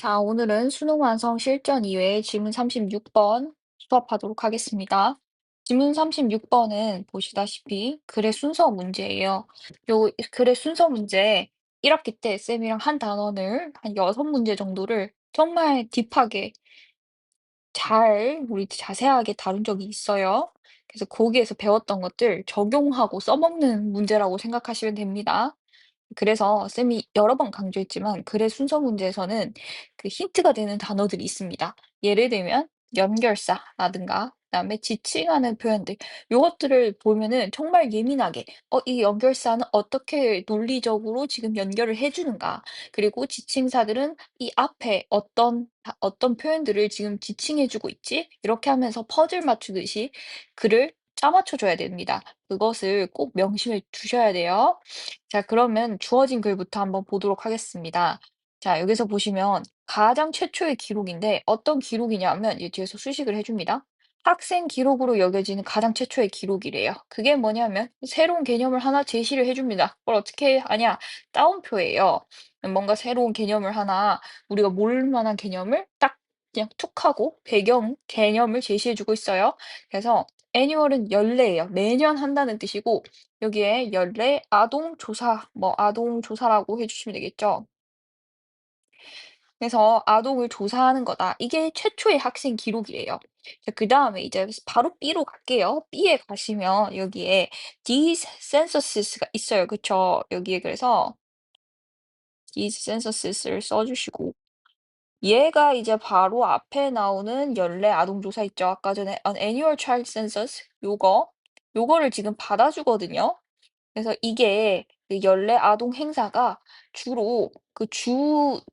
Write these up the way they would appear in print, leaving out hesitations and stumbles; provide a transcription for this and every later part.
자, 오늘은 수능 완성 실전 이외의 질문 36번 수업하도록 하겠습니다. 질문 36번은 보시다시피 글의 순서 문제예요. 요 글의 순서 문제 1학기 때 쌤이랑 한 단원을 한 6문제 정도를 정말 딥하게 우리 자세하게 다룬 적이 있어요. 그래서 거기에서 배웠던 것들 적용하고 써먹는 문제라고 생각하시면 됩니다. 그래서 쌤이 여러 번 강조했지만 글의 순서 문제에서는 그 힌트가 되는 단어들이 있습니다. 예를 들면 연결사라든가 그다음에 지칭하는 표현들 요것들을 보면은 정말 예민하게 이 연결사는 어떻게 논리적으로 지금 연결을 해 주는가. 그리고 지칭사들은 이 앞에 어떤 표현들을 지금 지칭해 주고 있지? 이렇게 하면서 퍼즐 맞추듯이 글을 짜 맞춰 줘야 됩니다. 그것을 꼭 명심해 두셔야 돼요. 자, 그러면 주어진 글부터 한번 보도록 하겠습니다. 자, 여기서 보시면 가장 최초의 기록인데 어떤 기록이냐면 이 뒤에서 수식을 해줍니다. 학생 기록으로 여겨지는 가장 최초의 기록이래요. 그게 뭐냐면 새로운 개념을 하나 제시를 해줍니다. 그걸 어떻게 하냐? 따옴표예요. 뭔가 새로운 개념을 하나 우리가 모를 만한 개념을 딱 그냥 툭 하고 배경 개념을 제시해주고 있어요. 그래서 애니얼은 연례예요. 매년 한다는 뜻이고 여기에 연례, 아동 조사, 뭐 아동 조사라고 해 주시면 되겠죠. 그래서 아동을 조사하는 거다. 이게 최초의 학생 기록이래요. 자, 그다음에 이제 바로 B로 갈게요. B에 가시면 여기에 these census가 있어요. 그쵸? 여기에 그래서 these census를 써 주시고 얘가 이제 바로 앞에 나오는 연례 아동조사 있죠. 아까 전에 an annual child census 요거를 지금 받아주거든요. 그래서 이게 그 연례 아동 행사가 주로 그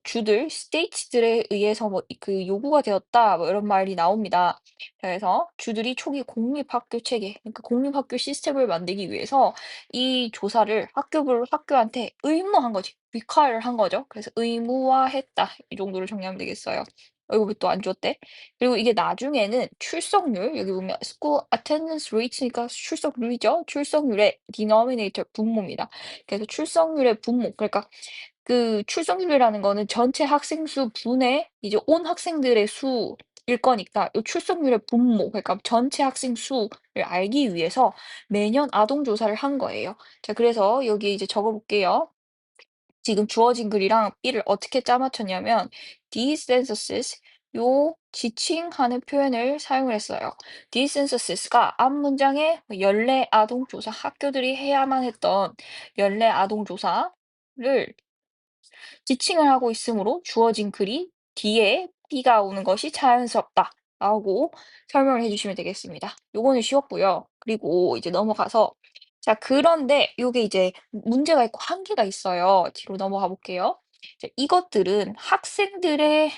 주들 스테이트들에 의해서 뭐 그 요구가 되었다 뭐 이런 말이 나옵니다. 그래서 주들이 초기 공립학교 체계 그러니까 공립학교 시스템을 만들기 위해서 이 조사를 학교한테 의무한 거지. require 한 거죠. 그래서 의무화했다. 이 정도로 정리하면 되겠어요. 이거 왜 또 안 줬대? 그리고 이게 나중에는 출석률 여기 보면 school attendance rate니까 출석률이죠. 출석률의 denominator 분모입니다. 그래서 출석률의 분모 그러니까 그 출석률이라는 거는 전체 학생 수 분의 이제 온 학생들의 수일 거니까 요 출석률의 분모 그러니까 전체 학생 수를 알기 위해서 매년 아동 조사를 한 거예요. 자, 그래서 여기 이제 적어 볼게요. 지금 주어진 글이랑 B를 어떻게 짜 맞췄냐면 these censuses 요 지칭하는 표현을 사용을 했어요. these censuses가 앞 문장에 연례 아동 조사 학교들이 해야만 했던 연례 아동 조사를 지칭을 하고 있으므로 주어진 글이 뒤에 B가 오는 것이 자연스럽다라고 설명을 해주시면 되겠습니다. 요거는 쉬웠고요. 그리고 이제 넘어가서 자, 그런데 요게 이제 문제가 있고 한계가 있어요. 뒤로 넘어가 볼게요. 이제 이것들은 학생들의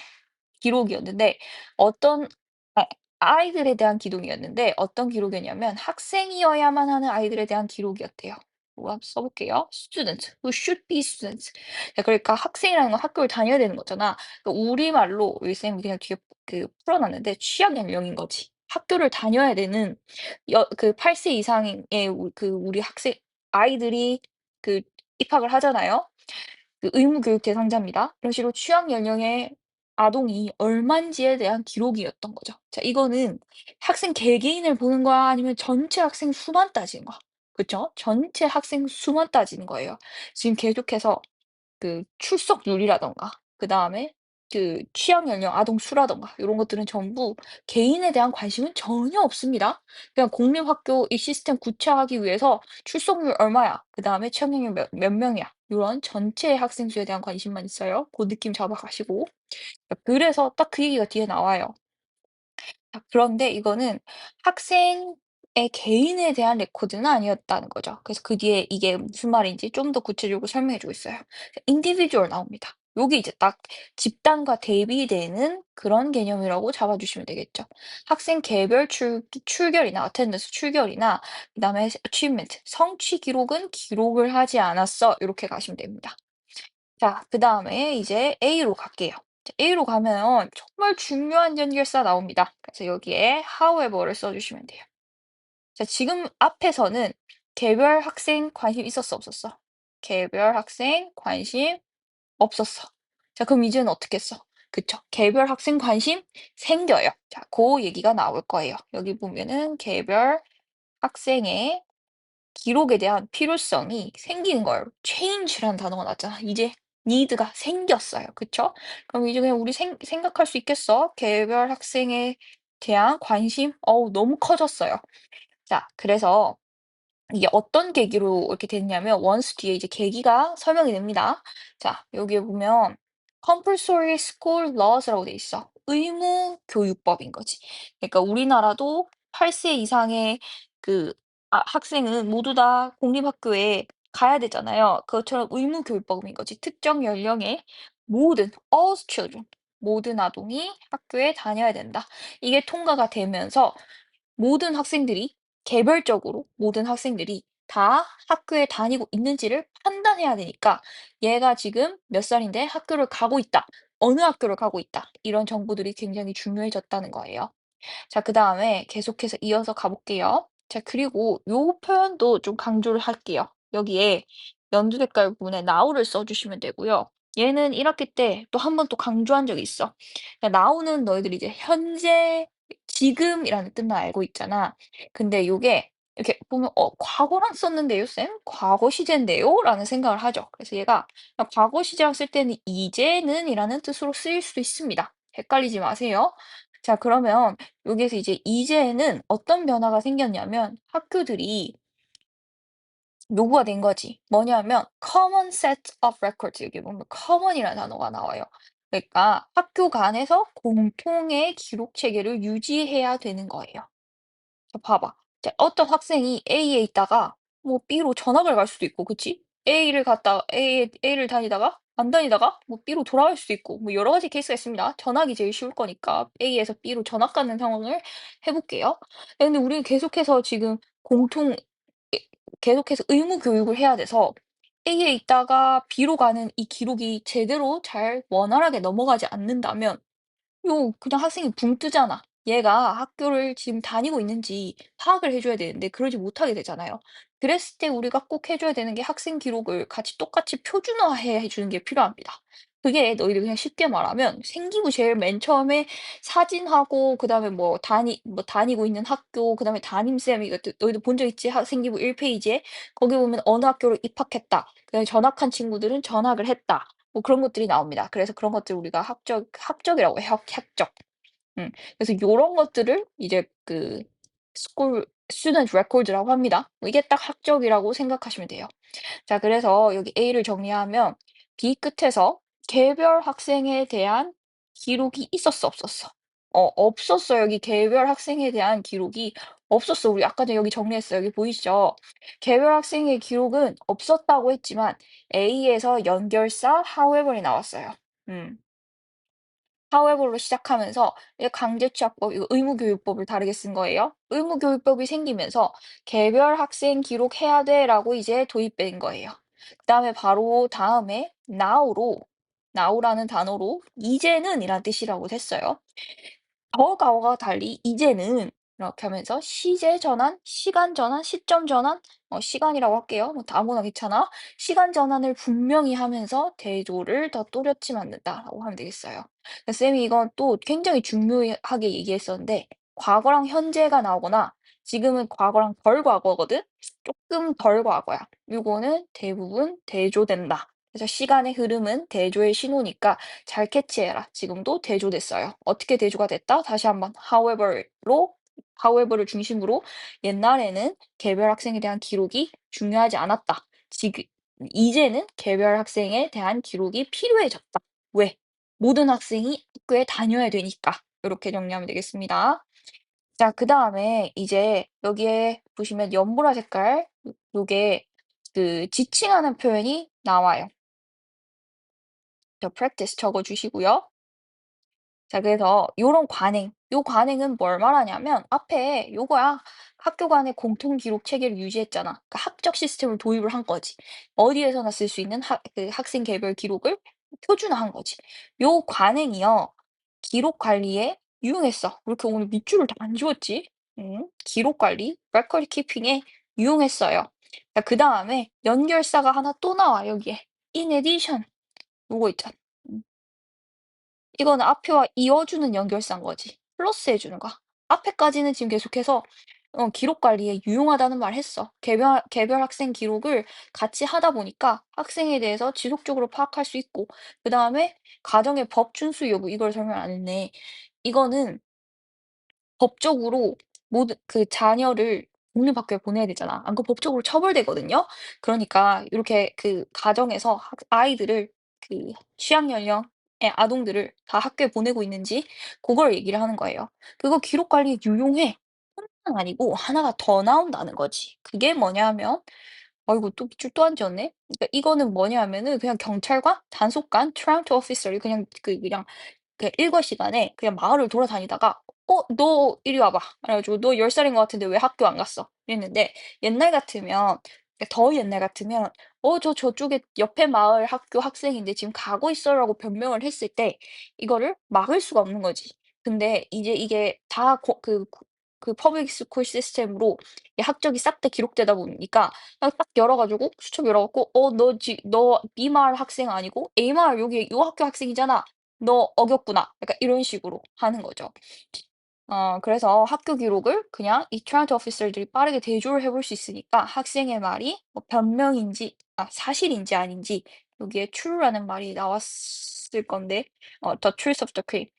기록이었는데 어떤 아 아이들에 대한 기록이었는데 어떤 기록이었냐면 학생이어야만 하는 아이들에 대한 기록이었대요. 뭐 한번 써 볼게요. student, who should be students. 자, 그러니까 학생이라는 건 학교를 다녀야 되는 거잖아. 그러니까 우리말로 여기 쌤이 그냥 뒤에 그 풀어 놨는데 취약 연령인 거지. 학교를 다녀야 되는 그 8세 이상의 우리 학생 아이들이 그 입학을 하잖아요. 그 의무 교육 대상자입니다. 이런 식으로 취약 연령의 아동이 얼만지에 대한 기록이었던 거죠. 자, 이거는 학생 개개인을 보는 거야? 아니면 전체 학생 수만 따지는 거야? 그쵸? 전체 학생 수만 따지는 거예요. 지금 계속해서 그 출석률이라든가 그다음에 그 취약 연령 아동 수라든가 요런 것들은 전부 개인에 대한 관심은 전혀 없습니다. 그냥 공립학교 이 시스템 구체화하기 위해서 출석률 얼마야, 그다음에 취약 연령 몇 명이야 요런 전체 학생 수에 대한 관심만 있어요. 고 느낌 잡아가시고. 그래서 딱 그 얘기가 뒤에 나와요. 자, 그런데 이거는 학생의 개인에 대한 레코드는 아니었다는 거죠. 그래서 그 뒤에 이게 무슨 말인지 좀 더 구체적으로 설명해 주고 있어요. individual 나옵니다. 요게 이제 딱 집단과 대비되는 그런 개념이라고 잡아주시면 되겠죠. 학생 개별 출결이나 attendance 출결이나 그다음에 achievement 성취 기록은 기록을 하지 않았어. 이렇게 가시면 됩니다. 자, 그다음에 이제 A로 갈게요. 자, A로 가면 정말 중요한 연결사 나옵니다. 그래서 여기에 however를 써 주시면 돼요. 자, 지금 앞에서는 개별 학생 관심 있었어, 없었어? 개별 학생 관심 없었어. 자, 그럼 이제는 어떻게 써? 그쵸. 개별 학생 관심 생겨요. 자, 고 얘기가 나올 거예요. 여기 보면은 개별 학생의 기록에 대한 필요성이 생기는 걸 change라는 단어가 나왔잖아. 이제 need가 생겼어요. 그쵸? 그럼 이제 그냥 우리 생각할 수 있겠어? 개별 학생에 대한 관심? 어우, 너무 커졌어요. 자, 그래서 이게 어떤 계기로 이렇게 됐냐면 once 뒤에 이제 계기가 설명이 됩니다. 자, 여기에 보면 compulsory school laws라고 돼 있어. 의무 교육법인 거지. 그러니까 우리나라도 8세 이상의 그 학생은 모두 다 공립학교에 가야 되잖아요. 그것처럼 의무 교육법인 거지. 특정 연령의 모든 all children 모든 아동이 학교에 다녀야 된다. 이게 통과가 되면서 모든 학생들이 개별적으로 모든 학생들이 다 학교에 다니고 있는지를 판단해야 되니까 얘가 지금 몇 살인데 학교를 가고 있다. 어느 학교를 가고 있다. 이런 정보들이 굉장히 중요해졌다는 거예요. 자, 그다음에 계속해서 이어서 가볼게요. 자, 그리고 요 표현도 좀 강조를 할게요. 여기에 연두 색깔 부분에 now를 써주시면 되고요. 얘는 1학기 때 또 한 번 또 강조한 적이 있어. now는 너희들이 이제 현재, 지금이라는 뜻만 알고 있잖아. 근데 요게 이렇게 보면 과거랑 썼는데요, 쌤? 과거 시제인데요? 라는 생각을 하죠. 그래서 얘가 그냥 과거 시제랑 쓸 때는 이제는 이라는 뜻으로 쓰일 수도 있습니다. 헷갈리지 마세요. 자, 그러면 여기에서 이제 이제는 어떤 변화가 생겼냐면 학교들이 요구가 된 거지. 뭐냐면 common set of records 여기 보면 common이라는 단어가 나와요. 그러니까 학교 간에서 공통의 기록 체계를 유지해야 되는 거예요. 자, 봐봐. 자, 어떤 학생이 A에 있다가 뭐 B로 전학을 갈 수도 있고, 그치? A를 다니다가 안 다니다가 뭐 B로 돌아갈 수도 있고, 뭐 여러 가지 케이스가 있습니다. 전학이 제일 쉬울 거니까 A에서 B로 전학 가는 상황을 해볼게요. 근데 우리는 계속해서 지금 계속해서 의무 교육을 해야 돼서 A에 있다가 B로 가는 이 기록이 제대로 잘 원활하게 넘어가지 않는다면 그냥 학생이 붕 뜨잖아. 얘가 학교를 지금 다니고 있는지 파악을 해 줘야 되는데 그러지 못하게 되잖아요. 그랬을 때 우리가 꼭 해 줘야 되는 게 학생 기록을 같이 똑같이 표준화해 주는 게 필요합니다. 그게 너희들 그냥 쉽게 말하면 생기부 제일 맨 처음에 사진하고 그다음에 다니고 있는 학교 그다음에 담임쌤 이거 너희들 본 적 있지? 생기부 1 페이지에 거기 보면 어느 학교로 입학했다. 그다음에 전학한 친구들은 전학을 했다. 뭐 그런 것들이 나옵니다. 그래서 그런 것들 우리가 학적이라고 해요. 학적. 그래서 요런 것들을 이제 그 school student record라고 합니다. 이게 딱 학적이라고 생각하시면 돼요. 자, 그래서 여기 A를 정리하면 B 끝에서 개별 학생에 대한 기록이 있었어, 없었어? 없었어. 여기 개별 학생에 대한 기록이 없었어. 우리 아까 전에 여기 정리했어요. 여기 보이시죠? 개별 학생의 기록은 없었다고 했지만 A에서 연결사 however이 나왔어요. 음. however로 시작하면서 이 강제취학법, 이거 의무교육법을 다르게 쓴 거예요. 의무교육법이 생기면서 개별 학생 기록해야 돼라고 이제 도입된 거예요. 그다음에 바로 다음에 now라는 단어로 이제는이란 뜻이라고 했어요. 더가와 달리 이제는 이렇게 하면서 시제 전환, 시간 전환, 시점 전환, 시간이라고 할게요. 뭐 아무거나 괜찮아. 시간 전환을 분명히 하면서 대조를 더 또렷이 만든다라고 하면 되겠어요. 쌤이 이건 또 굉장히 중요하게 얘기했었는데 과거랑 현재가 나오거나 지금은 과거랑 덜 과거거든. 조금 덜 과거야. 요거는 대부분 대조된다. 그래서 시간의 흐름은 대조의 신호니까 잘 캐치해라. 지금도 대조됐어요. 어떻게 대조가 됐다? 다시 한번 however를 중심으로 옛날에는 개별 학생에 대한 기록이 중요하지 않았다. 지금 이제는 개별 학생에 대한 기록이 필요해졌다. 왜? 모든 학생이 학교에 다녀야 되니까. 이렇게 정리하면 되겠습니다. 자, 그다음에 이제 여기에 보시면 연보라 색깔 요게 그 지칭하는 표현이 나와요. 저 practice 적어 주시고요. 자, 그래서 요런 관행, 요 관행은 뭘 말하냐면 앞에 요거야. 학교 간의 공통 기록 체계를 유지했잖아. 그러니까 학적 시스템을 도입을 한 거지. 어디에서나 쓸 수 있는 학생 개별 기록을 표준화한 거지. 요 관행이요. 기록 관리에 유용했어. 왜 이렇게 오늘 밑줄을 다 안 지웠지? 기록 관리, record keeping에 유용했어요. 자, 그다음에 연결사가 1 또 나와 여기에. in addition 요거 있잖아. 음. 이거는 앞에와 이어주는 연결사인 거지. 플러스해 주는 거야. 앞에까지는 지금 계속해서 기록 관리에 유용하다는 말 했어. 개별 학생 기록을 같이 하다 보니까 학생에 대해서 지속적으로 파악할 수 있고 그다음에 가정의 법 준수 여부 이걸 설명 안 했네. 이거는 법적으로 모든 그 자녀를 공립학교에 보내야 되잖아. 안 그럼 법적으로 처벌되거든요. 그러니까 요렇게 그 가정에서 아이들을 그 취학 연령의 아동들을 다 학교에 보내고 있는지 고걸 얘기를 하는 거예요. 그거 기록 관리에 유용해. 뿐만 아니고 하나가 더 나온다는 거지. 그게 뭐냐 하면 아이고 또 밑줄 또 안 지었네. 그러니까 이거는 뭐냐 하면은 그냥 경찰관, 단속관, 트라운트 오피서를 그냥 일과 시간에 그냥 마을을 돌아다니다가 너 이리 와봐." 그래 가지고 "너 10 살인 것 같은데 왜 학교 안 갔어?" 이랬는데 옛날 같으면 더 옛날 같으면 저쪽에 옆에 마을 학교 학생인데 지금 가고 있어."라고 변명을 했을 때 이거를 막을 수가 없는 거지. 근데 이제 이게 다 퍼블릭 스쿨 시스템으로 이 학적이 싹 다 기록되다 보니까 그냥 딱 열어 가지고 수첩 열어 갖고 너 B 마을 학생 아니고 A 마을 여기 요 학교 학생이잖아. "너 어겼구나." 약간 이런 식으로 하는 거죠. 그래서 학교 기록을 그냥 이 트라이언트 오피서들이 빠르게 대조를 해볼 수 있으니까 학생의 말이 뭐 변명인지 사실인지 아닌지 여기에 true라는 말이 나왔을 건데 the truth of the claim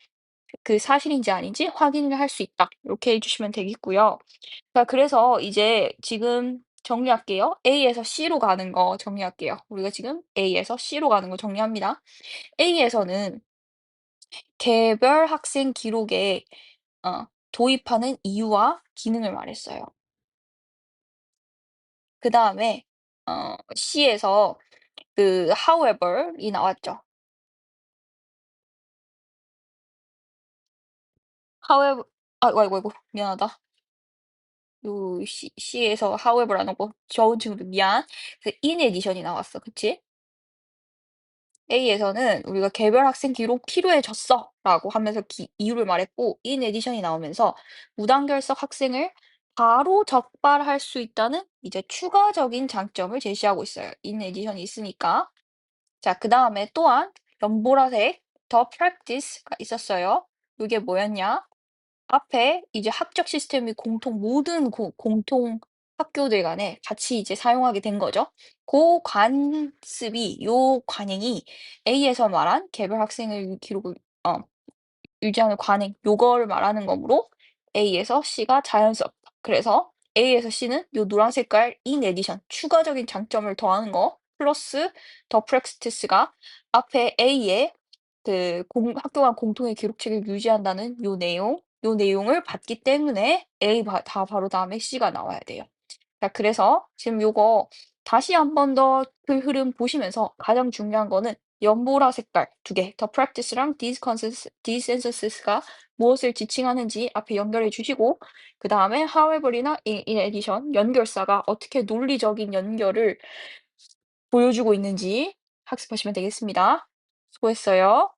그 사실인지 아닌지 확인을 할 수 있다. 이렇게 해 주시면 되겠고요. 자 그래서 이제 지금 정리할게요. A에서 C로 가는 거 정리할게요. 우리가 지금 A에서 C로 가는 거 정리합니다. A에서는 개별 학생 기록에 도입하는 이유와 기능을 말했어요. 그다음에 C에서 그 however이 나왔죠. however 아이고 미안하다. 요 C에서 however 안 오고 저 친구도 미안. 그 in addition이 나왔어. 그치? A에서는 우리가 "개별 학생 기록 필요해졌어."라고 하면서 이유를 말했고 in addition이 나오면서 무단결석 학생을 바로 적발할 수 있다는 이제 추가적인 장점을 제시하고 있어요. in addition이 있으니까. 자 그다음에 또한 연보라색 the practice가 있었어요. 이게 뭐였냐? 앞에 이제 학적 시스템이 모든 공통 학교들 간에 같이 이제 사용하게 된 거죠. 고 관습이 요 관행이 A에서 말한 개별 학생을 기록을 유지하는 관행 요거를 말하는 거므로 A에서 C가 자연스럽다. 그래서 A에서 C는 요 노란 색깔 in addition 추가적인 장점을 더하는 거 플러스 더 practice가 앞에 A의 학교 간 공통의 기록책을 유지한다는 요 내용을 봤기 때문에 다 바로 다음에 C가 나와야 돼요. 자 그래서 지금 요거 다시 한 번 더 그 흐름 보시면서 가장 중요한 거는 연보라 색깔 두 개, the practice랑 disconsensus가 무엇을 지칭하는지 앞에 연결해 주시고 그다음에 however이나 in addition 연결사가 어떻게 논리적인 연결을 보여주고 있는지 학습하시면 되겠습니다. 수고했어요.